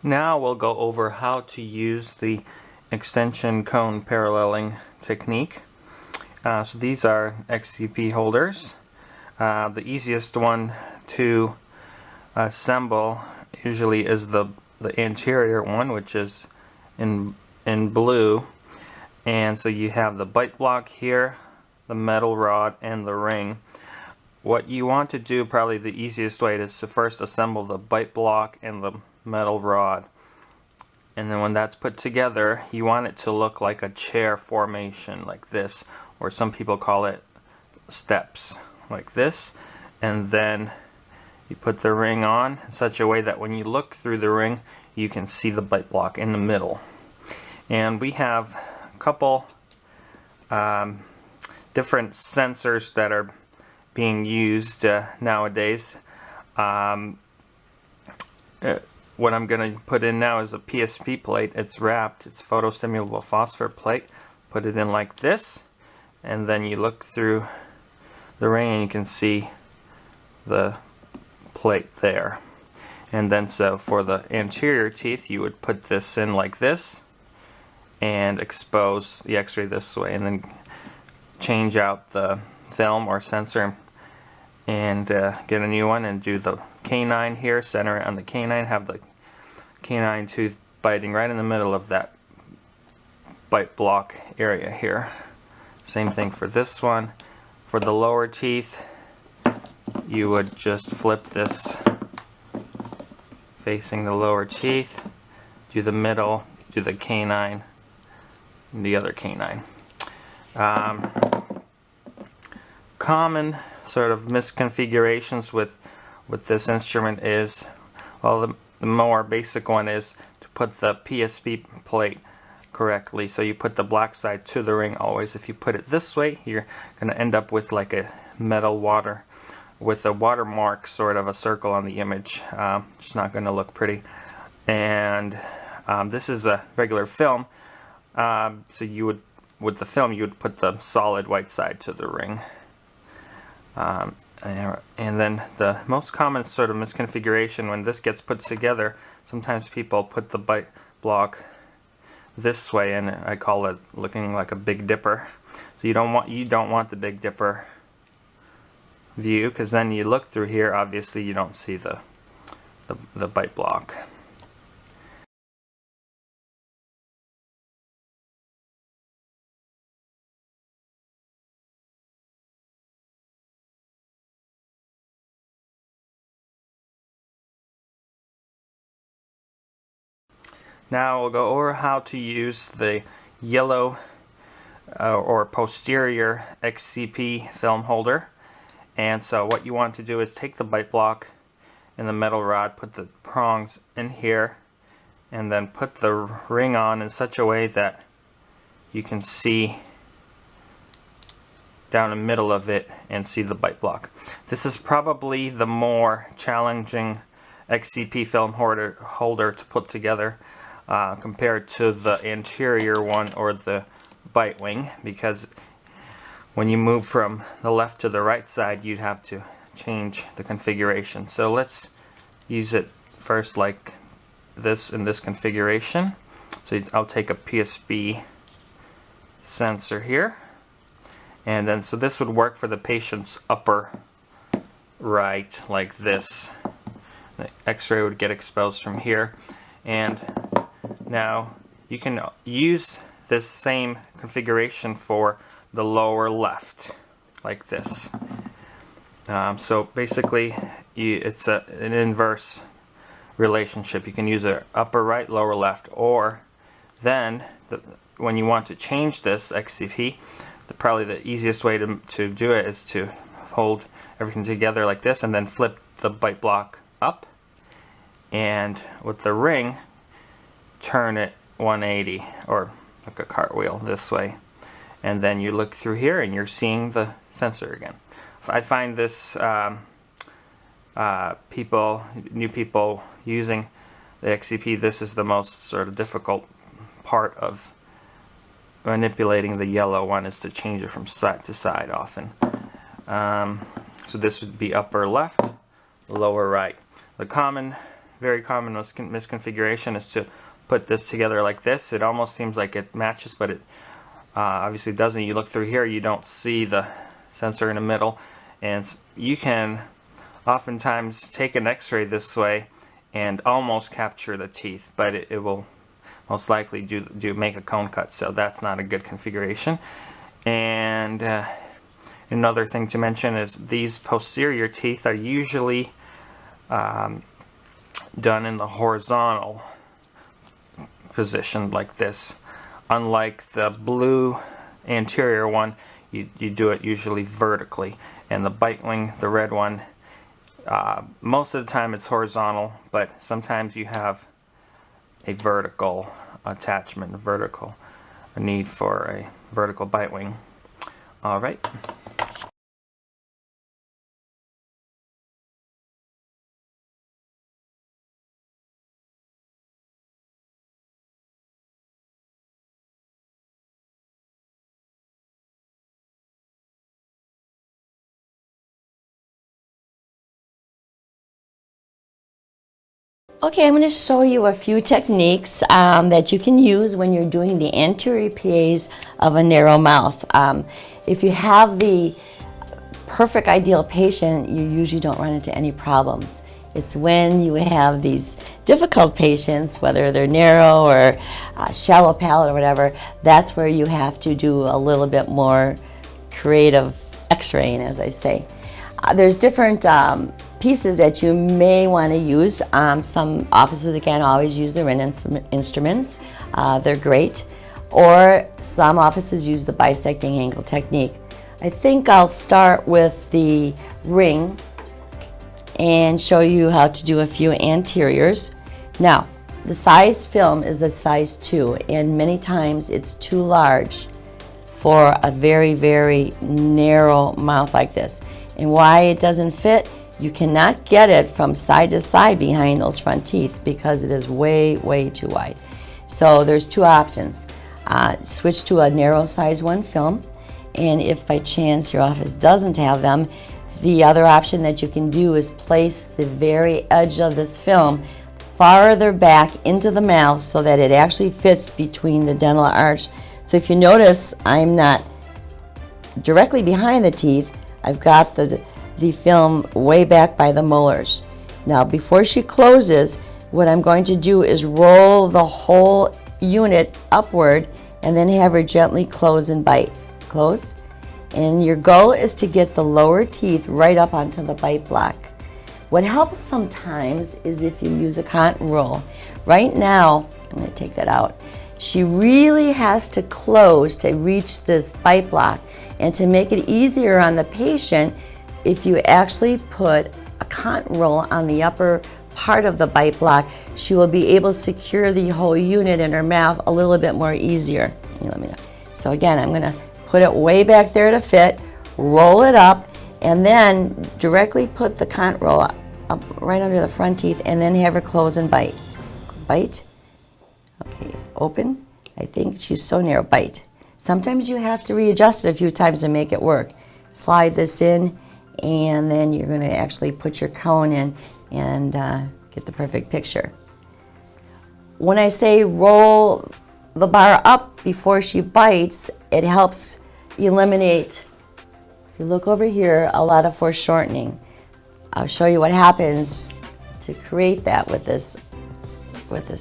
Now we'll go over how to use the extension cone paralleling technique. So these are XCP holders. The easiest one to assemble usually is the anterior one, which is in blue. And so you have the bite block here, the metal rod, and the ring. What you want to do, probably the easiest way, is to first assemble the bite block and the metal rod. And then when that's put together, you want it to look like a chair formation, like this, or some people call it steps, like this. And then you put the ring on in such a way that when you look through the ring, you can see the bite block in the middle. And we have a couple different sensors that are being used nowadays. What I'm going to put in now is a PSP plate. It's wrapped. It's photostimulable phosphor plate. Put it in like this, and then you look through the ring and you can see the plate there. And then so for the anterior teeth, you would put this in like this and expose the x-ray this way, and then change out the film or sensor and get a new one and do the canine here, center it on the canine, have the canine tooth biting right in the middle of that bite block area here. Same thing for this one. For the lower teeth, you would just flip this facing the lower teeth, do the middle, do the canine, and the other canine. Common sort of misconfigurations with this instrument is, well, the more basic one is to put the PSP plate correctly. So you put the black side to the ring always. If you put it this way, you're going to end up with like a metal water with a watermark, sort of a circle on the image. It's not going to look pretty. And this is a regular film. So you would, with the film, you would put the solid white side to the ring. And then the most common sort of misconfiguration when this gets put together, sometimes people put the bite block this way, and I call it looking like a Big Dipper. So you don't want the Big Dipper view, because then you look through here, obviously you don't see the bite block. Now we'll go over how to use the yellow or posterior XCP film holder. And so what you want to do is take the bite block and the metal rod, put the prongs in here, and then put the ring on in such a way that you can see down the middle of it and see the bite block. This is probably the more challenging XCP film holder to put together compared to the anterior one or the bite wing, because when you move from the left to the right side, you'd have to change the configuration. So let's use it first like this in this configuration. So I'll take a PSP sensor here, and then so this would work for the patient's upper right, like this. The x-ray would get exposed from here, and now you can use this same configuration for the lower left, like this. So basically it's an inverse relationship. You can use it upper right, lower left, or then when you want to change this XCP, probably the easiest way to do it is to hold everything together like this and then flip the bite block up, and with the ring turn it 180 or like a cartwheel this way, and then you look through here and you're seeing the sensor again. I find this new people using the XCP, this is the most sort of difficult part of manipulating the yellow one, is to change it from side to side often. So this would be upper left, lower right. The common very common misconfiguration is to put this together like this. It almost seems like it matches, but it obviously doesn't. You look through here, you don't see the sensor in the middle, and you can oftentimes take an x-ray this way and almost capture the teeth, but it will most likely do make a cone cut, so that's not a good configuration. And another thing to mention is these posterior teeth are usually done in the horizontal position like this. Unlike the blue anterior one, you do it usually vertically. And the bite wing, the red one, most of the time it's horizontal, but sometimes you have a vertical attachment, a need for a vertical bite wing. All right. Okay, I'm going to show you a few techniques that you can use when you're doing the anterior PAs of a narrow mouth. If you have the perfect ideal patient, you usually don't run into any problems. It's when you have these difficult patients, whether they're narrow or shallow palate or whatever, that's where you have to do a little bit more creative x-raying, as I say. There's different pieces that you may want to use. Some offices, again, always use the ring instruments. They're great. Or some offices use the bisecting angle technique. I think I'll start with the ring and show you how to do a few anteriors. Now, the size film is a size 2, and many times it's too large for a very, very narrow mouth like this. And why it doesn't fit, you cannot get it from side to side behind those front teeth because it is way, way too wide. So there's two options. Switch to a narrow size 1 film, and if by chance your office doesn't have them, the other option that you can do is place the very edge of this film farther back into the mouth so that it actually fits between the dental arch. So if you notice, I'm not directly behind the teeth. I've got the film way back by the molars. Now, before she closes, what I'm going to do is roll the whole unit upward and then have her gently close and bite. Close. And your goal is to get the lower teeth right up onto the bite block. What helps sometimes is if you use a cotton roll. Right now, I'm going to take that out. She really has to close to reach this bite block. And to make it easier on the patient, if you actually put a cotton roll on the upper part of the bite block, she will be able to secure the whole unit in her mouth a little bit more easier. Let me know. So again, I'm going to put it way back there to fit, roll it up, and then directly put the cotton roll up right under the front teeth, and then have her close and bite. Bite. Okay, open. I think she's so narrow. Bite. Sometimes you have to readjust it a few times to make it work. Slide this in, and then you're going to actually put your cone in and get the perfect picture. When I say roll the bar up before she bites, it helps eliminate, if you look over here, a lot of foreshortening. I'll show you what happens to create that with this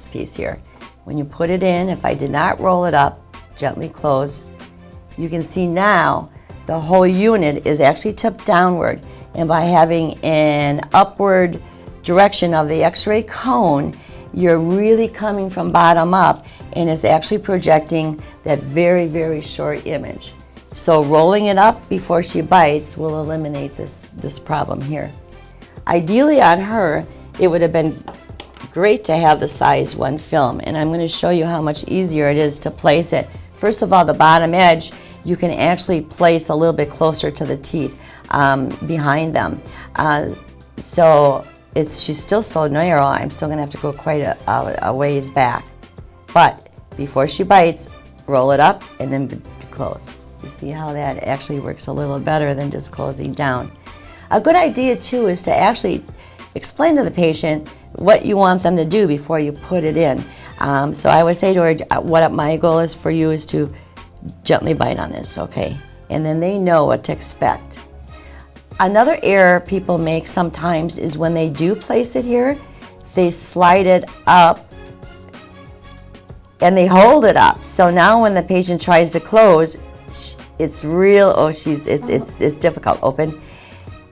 piece here. When you put it in, if I did not roll it up, gently close, you can see now the whole unit is actually tipped downward, and by having an upward direction of the x-ray cone, you're really coming from bottom up, and it's actually projecting that very, very short image. So rolling it up before she bites will eliminate this problem here. Ideally on her, it would have been great to have the size 1 film, and I'm going to show you how much easier it is to place it. First of all, the bottom edge, you can actually place a little bit closer to the teeth behind them. So she's still so narrow, I'm still going to have to go quite a ways back. But before she bites, roll it up and then close. You see how that actually works a little better than just closing down. A good idea too is to actually explain to the patient what you want them to do before you put it in. So I would say to her, what my goal is for you is to gently bite on this, okay? And then they know what to expect. Another error people make sometimes is when they do place it here, they slide it up and they hold it up. So now when the patient tries to close, it's real, it's difficult. Open.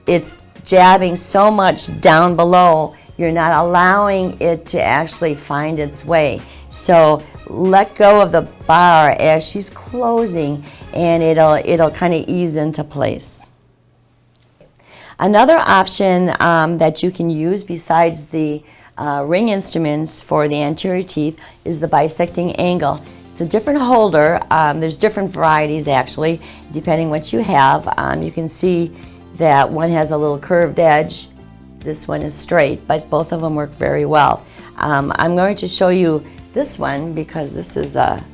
It's jabbing so much down below, you're not allowing it to actually find its way. So let go of the bar as she's closing, and it'll kind of ease into place. Another option that you can use besides the ring instruments for the anterior teeth is the bisecting angle. It's a different holder. There's different varieties actually, depending what you have. You can see that one has a little curved edge. This one is straight, but both of them work very well. I'm going to show you this one because this is a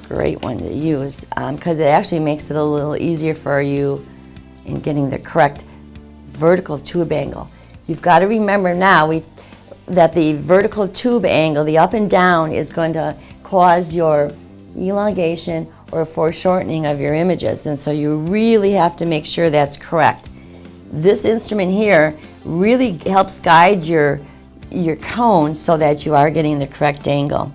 great one to use because it actually makes it a little easier for you in getting the correct vertical tube angle. You've got to remember now that the vertical tube angle, the up and down, is going to cause your elongation or foreshortening of your images, and so you really have to make sure that's correct. This instrument here really helps guide your cone so that you are getting the correct angle.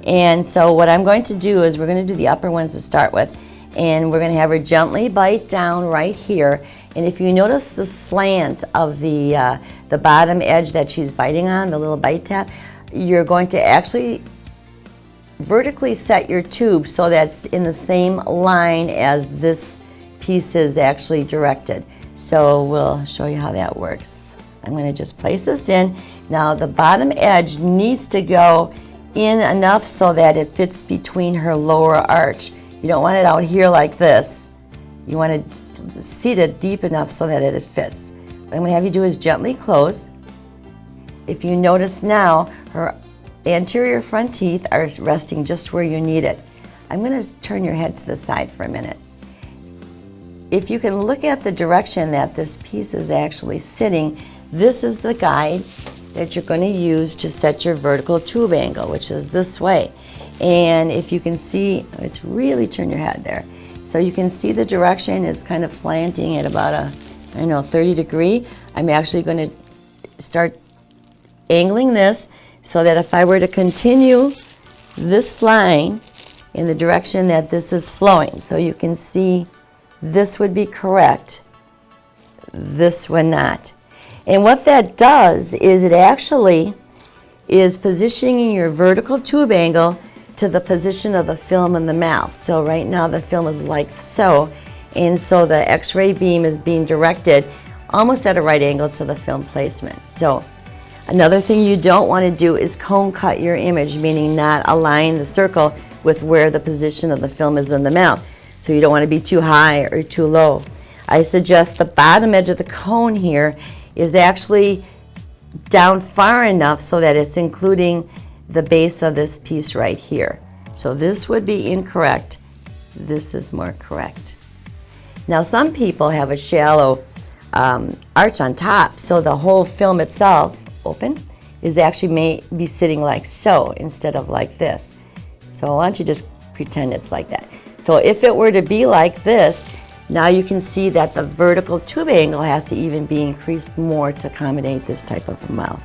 And so what I'm going to do is we're going to do the upper ones to start with, and we're going to have her gently bite down right here. And if you notice the slant of the bottom edge that she's biting on, the little bite tap, you're going to actually vertically set your tube so that's in the same line as this piece is actually directed. So we'll show you how that works. I'm going to just place this in. Now the bottom edge needs to go in enough so that it fits between her lower arch. You don't want it out here like this. You want to seat it deep enough so that it fits. What I'm going to have you do is gently close. If you notice now, her anterior front teeth are resting just where you need it. I'm going to turn your head to the side for a minute. If you can look at the direction that this piece is actually sitting, this is the guide that you're going to use to set your vertical tube angle, which is this way. And if you can see, it's really turn your head there. So you can see the direction is kind of slanting at about 30 degree. I'm actually going to start angling this so that if I were to continue this line in the direction that this is flowing, so you can see this would be correct, this would not. And what that does is it actually is positioning your vertical tube angle to the position of the film in the mouth. So right now the film is like so, and so the X-ray beam is being directed almost at a right angle to the film placement. So another thing you don't want to do is cone cut your image, meaning not align the circle with where the position of the film is in the mouth. So you don't want to be too high or too low. I suggest the bottom edge of the cone here is actually down far enough so that it's including the base of this piece right here. So this would be incorrect. This is more correct. Now some people have a shallow arch on top, so the whole film itself, open, is actually may be sitting like so instead of like this. So why don't you just pretend it's like that. So if it were to be like this, now you can see that the vertical tube angle has to even be increased more to accommodate this type of a mouth.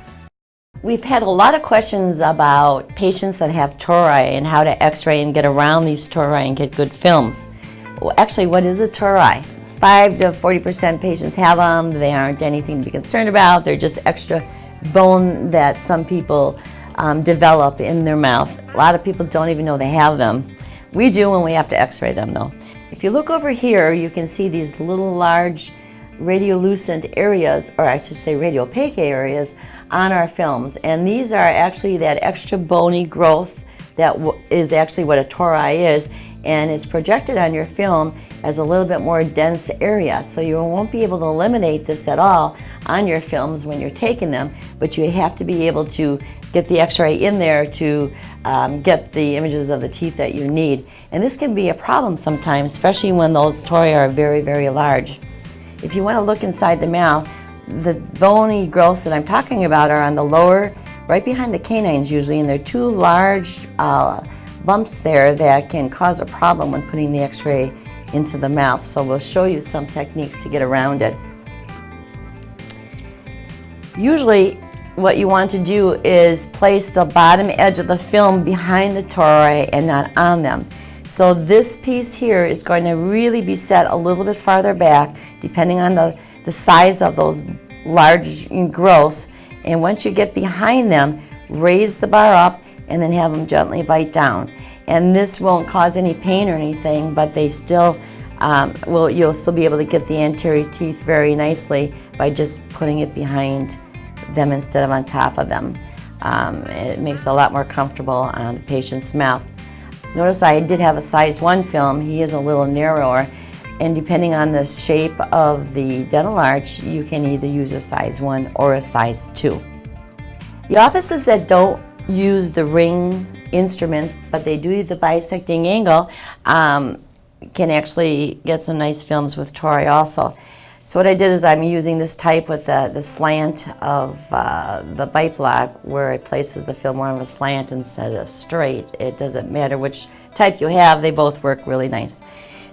We've had a lot of questions about patients that have tori and how to x-ray and get around these tori and get good films. Well, actually, what is a tori? 5 to 40% patients have them. They aren't anything to be concerned about. They're just extra bone that some people develop in their mouth. A lot of people don't even know they have them. We do when we have to x-ray them though. If you look over here, you can see these little large radiolucent areas, or I should say radiopaque areas, on our films. And these are actually that extra bony growth that is actually what a tori is, and is projected on your film as a little bit more dense area. So you won't be able to eliminate this at all on your films when you're taking them, but you have to be able to get the x-ray in there to get the images of the teeth that you need. And this can be a problem sometimes, especially when those tori are very, very large. If you want to look inside the mouth, the bony growths that I'm talking about are on the lower right behind the canines usually, and there are two large bumps there that can cause a problem when putting the x-ray into the mouth. So we'll show you some techniques to get around it. Usually what you want to do is place the bottom edge of the film behind the tori and not on them. So this piece here is going to really be set a little bit farther back depending on the size of those large growths. And once you get behind them, raise the bar up and then have them gently bite down. And this won't cause any pain or anything, but they still you'll still be able to get the anterior teeth very nicely by just putting it behind them instead of on top of them. It makes it a lot more comfortable on the patient's mouth. Notice I did have a size 1 film. He is a little narrower, and depending on the shape of the dental arch, you can either use a size 1 or a size 2. The offices that don't use the ring instruments, but they do the bisecting angle, can actually get some nice films with tori also. So what I did is I'm using this type with the slant of the bite block, where it places the film more on a slant instead of straight. It doesn't matter which type you have, they both work really nice.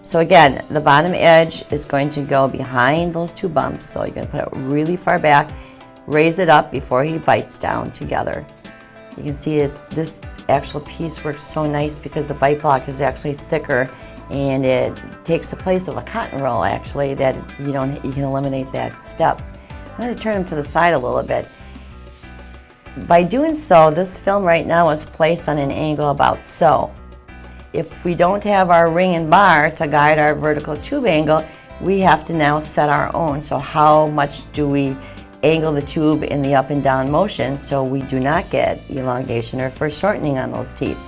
So again, the bottom edge is going to go behind those two bumps, so you're going to put it really far back, raise it up before he bites down together. You can see this actual piece works so nice because the bite block is actually thicker, and it takes the place of a cotton roll actually, that you can eliminate that step. I'm going to turn them to the side a little bit. By doing so, this film right now is placed on an angle about so. If we don't have our ring and bar to guide our vertical tube angle, we have to now set our own. So how much do we angle the tube in the up and down motion so we do not get elongation or foreshortening on those teeth?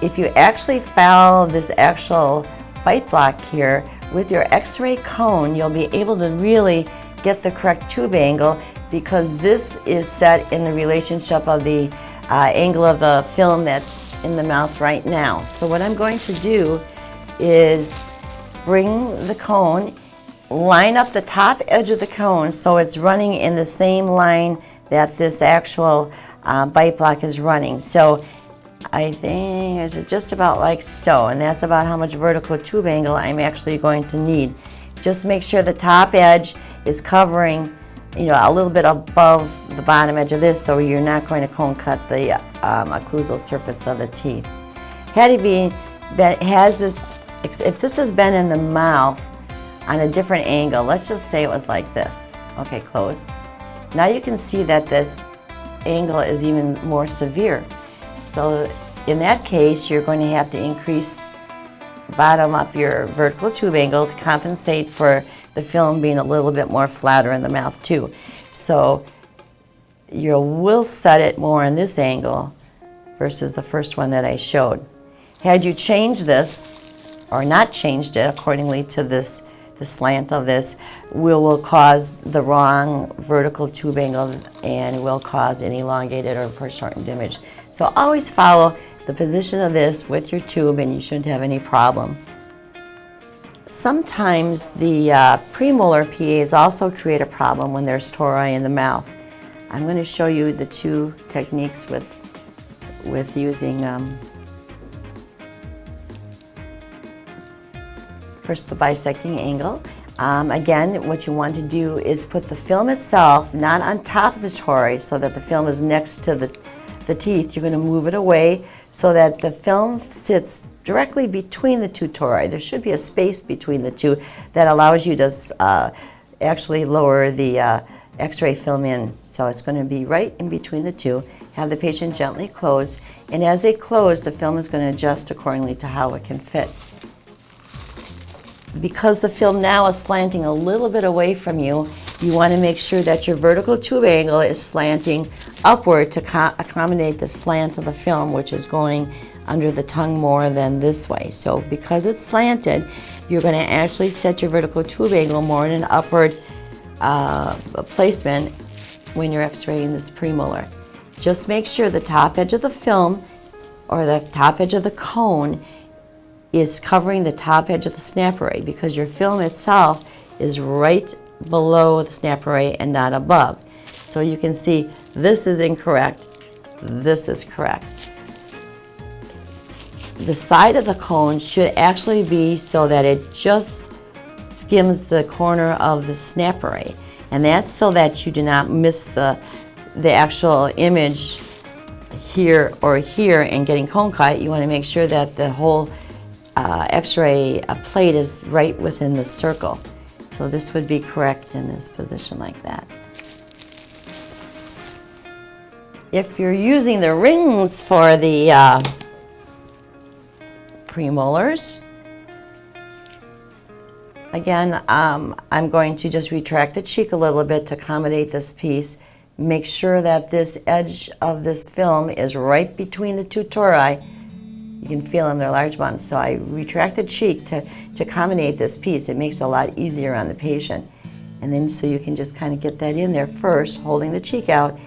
If you actually follow this actual bite block here with your x-ray cone, you'll be able to really get the correct tube angle, because this is set in the relationship of the angle of the film that's in the mouth right now. So what I'm going to do is bring the cone, line up the top edge of the cone so it's running in the same line that this actual bite block is running. So I think it's just about like so, and that's about how much vertical tube angle I'm actually going to need. Just make sure the top edge is covering, a little bit above the bottom edge of this, so you're not going to cone cut the occlusal surface of the teeth. If this has been in the mouth on a different angle, let's just say it was like this. Okay, close. Now you can see that this angle is even more severe. So in that case, you're going to have to increase bottom up your vertical tube angle to compensate for the film being a little bit more flatter in the mouth too. So you will set it more in this angle versus the first one that I showed. Had you changed this or not changed it accordingly to the slant of this, will cause the wrong vertical tube angle and will cause an elongated or foreshortened image. So always follow the position of this with your tube and you shouldn't have any problem. Sometimes the premolar PAs also create a problem when there's tori in the mouth. I'm going to show you the two techniques with using first the bisecting angle. Again, what you want to do is put the film itself not on top of the tori so that the film is next to the teeth. You're going to move it away so that the film sits directly between the two tori. There should be a space between the two that allows you to actually lower the x-ray film in. So it's going to be right in between the two. Have the patient gently close, and as they close, the film is going to adjust accordingly to how it can fit. Because the film now is slanting a little bit away from you, you want to make sure that your vertical tube angle is slanting upward to accommodate the slant of the film, which is going under the tongue more than this way. So because it's slanted, you're going to actually set your vertical tube angle more in an upward placement when you're x-raying this premolar. Just make sure the top edge of the film or the top edge of the cone is covering the top edge of the snap array, because your film itself is right below the snap array and not above. So you can see this is incorrect. this is correct. The side of the cone should actually be so that it just skims the corner of the snap array. And that's so that you do not miss the actual image here or here and getting cone cut. You want to make sure that the whole x-ray plate is right within the circle. So this would be correct in this position like that. If you're using the rings for the premolars, again, I'm going to just retract the cheek a little bit to accommodate this piece. Make sure that this edge of this film is right between the two tori. You can feel them, they're large bumps. So I retract the cheek to accommodate this piece. It makes it a lot easier on the patient. And then so you can just kind of get that in there first, holding the cheek out.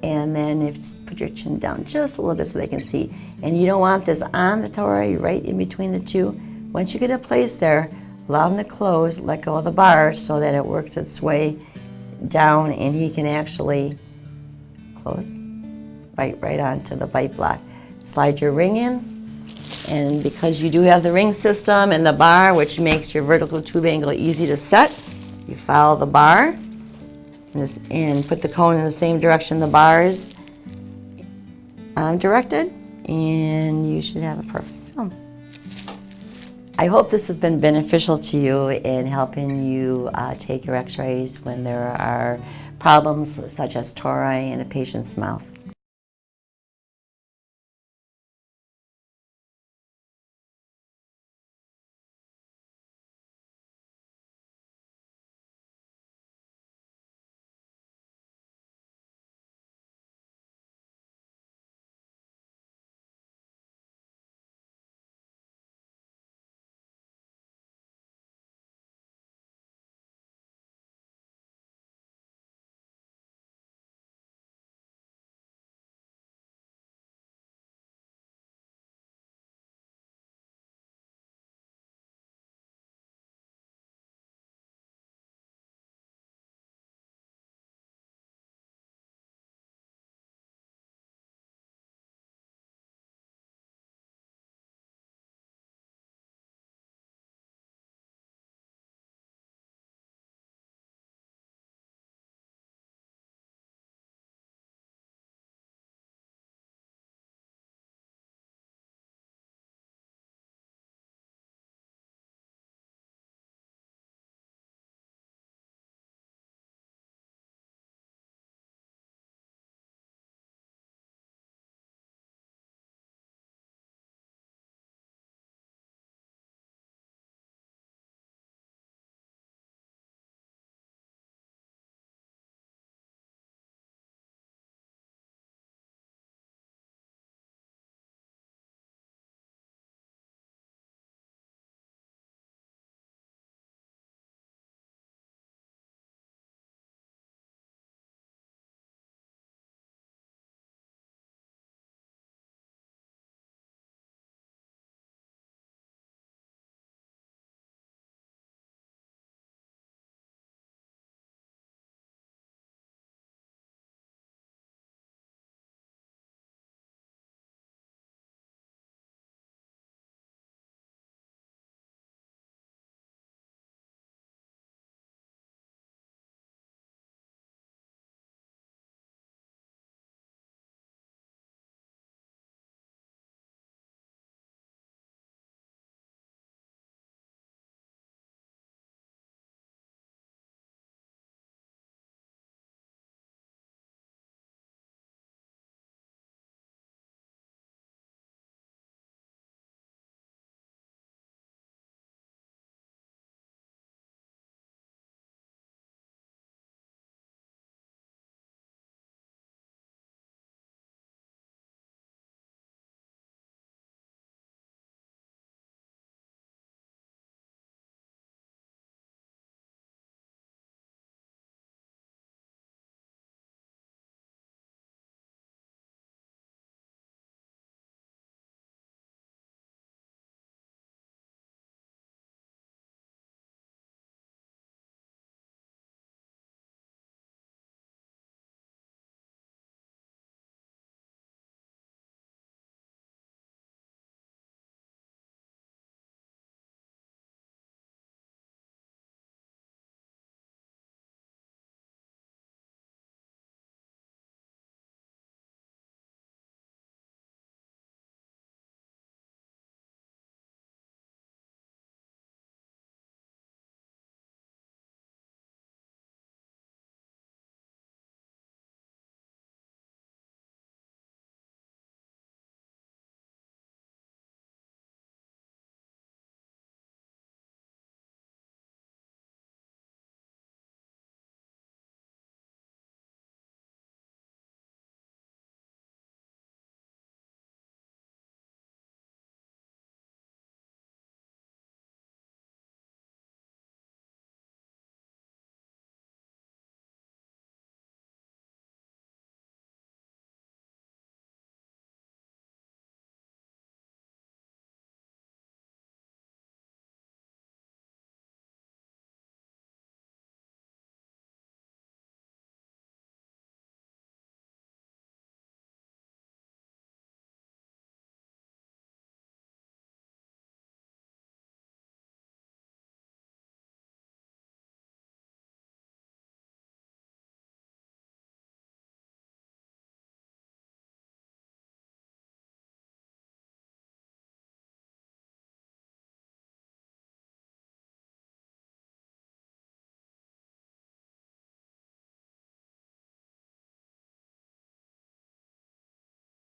And then put your chin down just a little bit so they can see. And you don't want this on the tori, right in between the two. Once you get it placed there, allow them to close, let go of the bar so that it works its way down and he can actually close right onto the bite block. Slide your ring in, and because you do have the ring system and the bar, which makes your vertical tube angle easy to set, you follow the bar and put the cone in the same direction the bar is directed, and you should have a perfect film. I hope this has been beneficial to you in helping you take your x-rays when there are problems such as tori in a patient's mouth.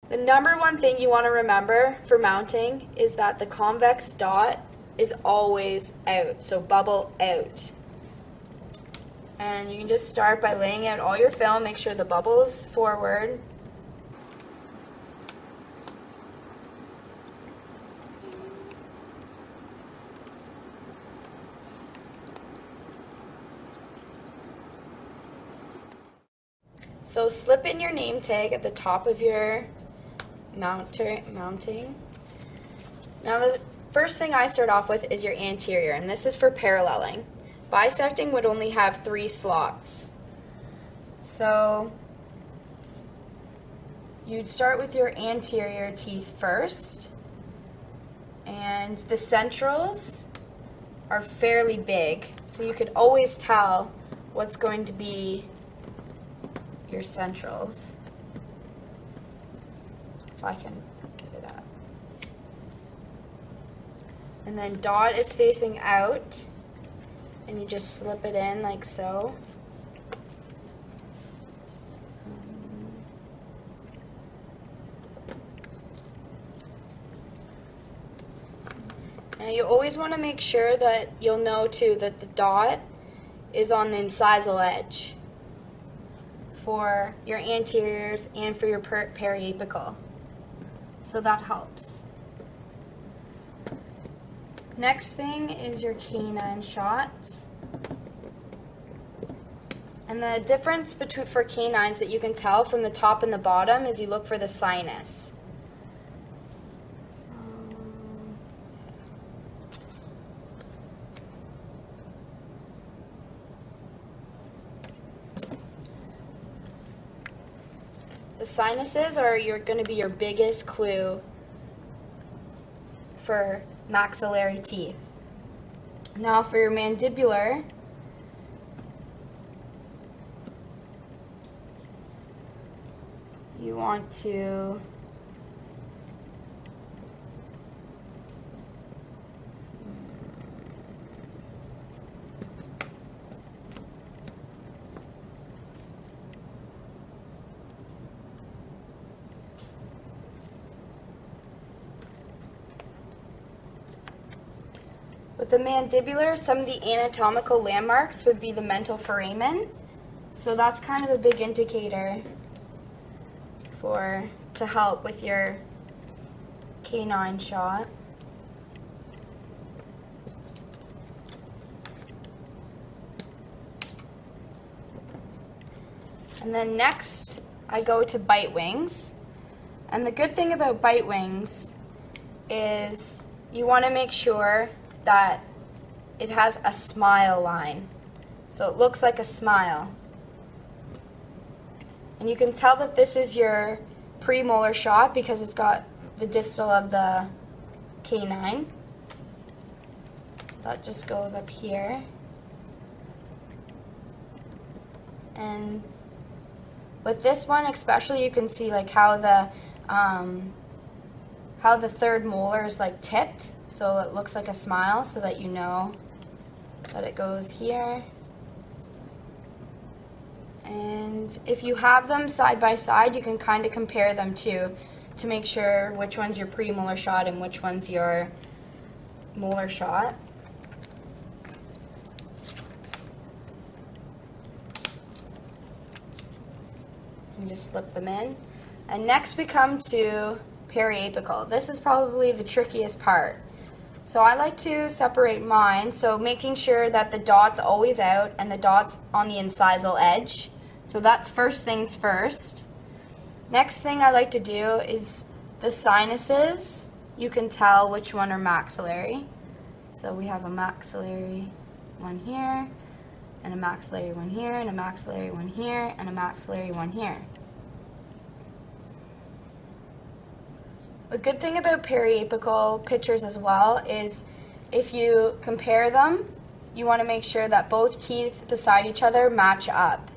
The number one thing you want to remember for mounting is that the convex dot is always out, so bubble out. And you can just start by laying out all your film, make sure the bubble's forward. So slip in your name tag at the top of your mounting. Now the first thing I start off with is your anterior, and this is for paralleling. Bisecting would only have 3 slots. So you'd start with your anterior teeth first, and the centrals are fairly big, so you could always tell what's going to be your centrals. If I can get it up. And then dot is facing out, and you just slip it in like so. Now you always want to make sure that you'll know too that the dot is on the incisal edge for your anteriors and for your periapical. So that helps. Next thing is your canine shots. And the difference for canines that you can tell from the top and the bottom is you look for the sinus. The sinuses are going to be your biggest clue for maxillary teeth. Now for your mandibular, you want to with the mandibular, some of the anatomical landmarks would be the mental foramen. So that's kind of a big indicator to help with your canine shot. And then next, I go to bite wings. And the good thing about bite wings is you want to make sure that it has a smile line. So it looks like a smile. And you can tell that this is your premolar shot because it's got the distal of the canine. So that just goes up here. And with this one especially, you can see like how the third molar is like tipped, so it looks like a smile, so that you know that it goes here. And if you have them side by side, you can kind of compare them too to make sure which one's your premolar shot and which one's your molar shot. And just slip them in. And next we come to periapical. This is probably the trickiest part. So I like to separate mine, so making sure that the dot's always out and the dot's on the incisal edge. So that's first things first. Next thing I like to do is the sinuses. You can tell which one are maxillary. So we have a maxillary one here, and a maxillary one here, and a maxillary one here, and a maxillary one here. A good thing about periapical pictures as well is if you compare them, you want to make sure that both teeth beside each other match up.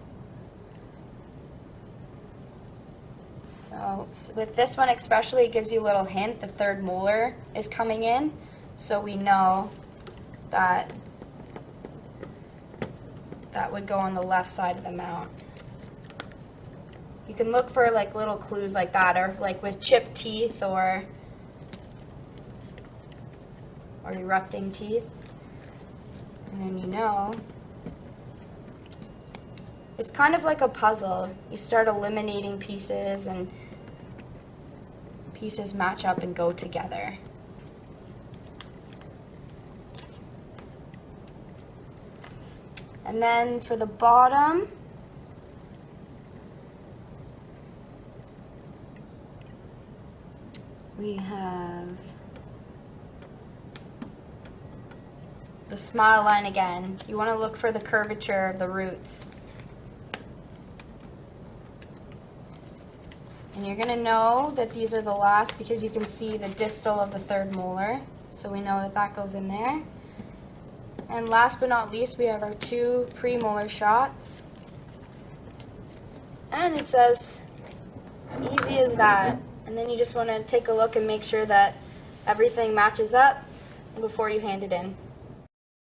So with this one especially, it gives you a little hint the third molar is coming in, so we know that that would go on the left side of the mount. You can look for like little clues like that, or like with chipped teeth or erupting teeth. And then you know, it's kind of like a puzzle. You start eliminating pieces and pieces match up and go together. And then for the bottom, we have the smile line again. You want to look for the curvature of the roots. And you're going to know that these are the last because you can see the distal of the third molar. So we know that that goes in there. And last but not least, we have our 2 premolar shots. And it's as easy as that. And then you just want to take a look and make sure that everything matches up before you hand it in.